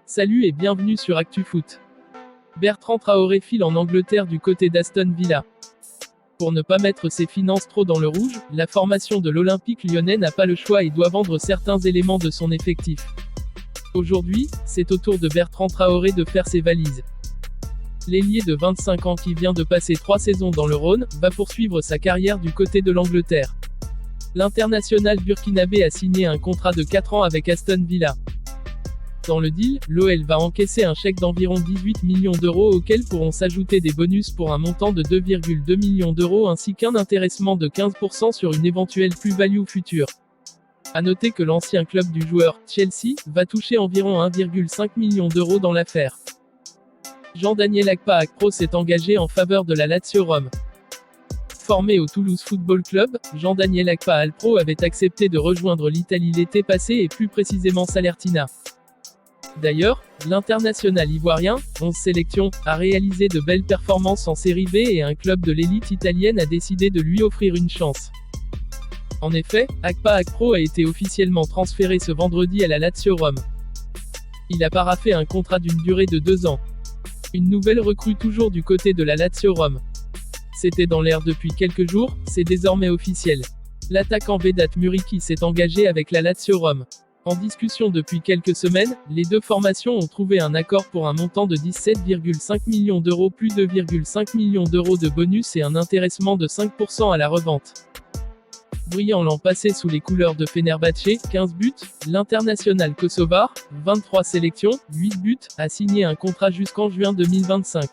Salut et bienvenue sur ActuFoot. Bertrand Traoré file en Angleterre du côté d'Aston Villa. Pour ne pas mettre ses finances trop dans le rouge, la formation de l'Olympique lyonnais n'a pas le choix et doit vendre certains éléments de son effectif. Aujourd'hui, c'est au tour de Bertrand Traoré de faire ses valises. L'ailier de 25 ans qui vient de passer 3 saisons dans le Rhône, va poursuivre sa carrière du côté de l'Angleterre. L'international burkinabé a signé un contrat de 4 ans avec Aston Villa. Dans le deal, l'OL va encaisser un chèque d'environ 18 millions d'euros auquel pourront s'ajouter des bonus pour un montant de 2,2 millions d'euros ainsi qu'un intéressement de 15% sur une éventuelle plus-value future. A noter que l'ancien club du joueur, Chelsea, va toucher environ 1,5 million d'euros dans l'affaire. Jean-Daniel Akpa s'est engagé en faveur de la Lazio Rome. Formé au Toulouse Football Club, Jean-Daniel Akpa avait accepté de rejoindre l'Italie l'été passé et plus précisément Salernitana. D'ailleurs, l'international ivoirien, 11 sélections, a réalisé de belles performances en Série B et un club de l'élite italienne a décidé de lui offrir une chance. En effet, Akpa a été officiellement transféré ce vendredi à la Lazio Rome. Il a paraphé un contrat d'une durée de 2 ans. Une nouvelle recrue toujours du côté de la Lazio Rome. C'était dans l'air depuis quelques jours, c'est désormais officiel. L'attaquant Vedat Muriqi s'est engagé avec la Lazio Rome. En discussion depuis quelques semaines, les deux formations ont trouvé un accord pour un montant de 17,5 millions d'euros plus 2,5 millions d'euros de bonus et un intéressement de 5% à la revente. Brillant l'an passé sous les couleurs de Fenerbahçe, 15 buts, l'international kosovar, 23 sélections, 8 buts, a signé un contrat jusqu'en juin 2025.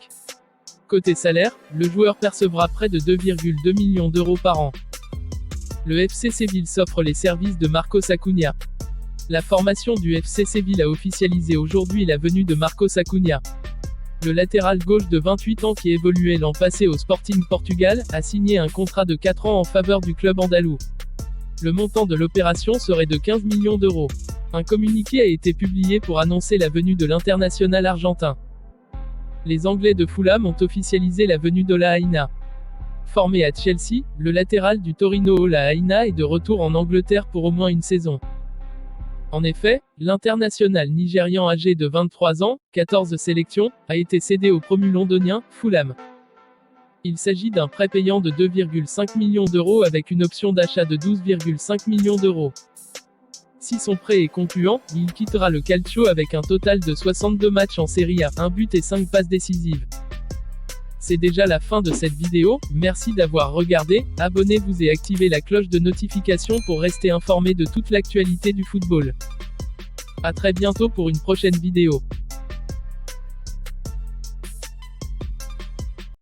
Côté salaire, le joueur percevra près de 2,2 millions d'euros par an. Le FC Séville s'offre les services de Marcos Acuna. La formation du FC Séville a officialisé aujourd'hui la venue de Marcos Acuna. Le latéral gauche de 28 ans qui évoluait l'an passé au Sporting Portugal, a signé un contrat de 4 ans en faveur du club andalou. Le montant de l'opération serait de 15 millions d'euros. Un communiqué a été publié pour annoncer la venue de l'international argentin. Les Anglais de Fulham ont officialisé la venue d'Ola Aina. Formé à Chelsea, le latéral du Torino Ola Aina est de retour en Angleterre pour au moins une saison. En effet, l'international nigérian âgé de 23 ans, 14 sélections, a été cédé au promu londonien, Fulham. Il s'agit d'un prêt payant de 2,5 millions d'euros avec une option d'achat de 12,5 millions d'euros. Si son prêt est concluant, il quittera le Calcio avec un total de 62 matchs en Serie A, 1 but et 5 passes décisives. C'est déjà la fin de cette vidéo, merci d'avoir regardé, abonnez-vous et activez la cloche de notification pour rester informé de toute l'actualité du football. À très bientôt pour une prochaine vidéo.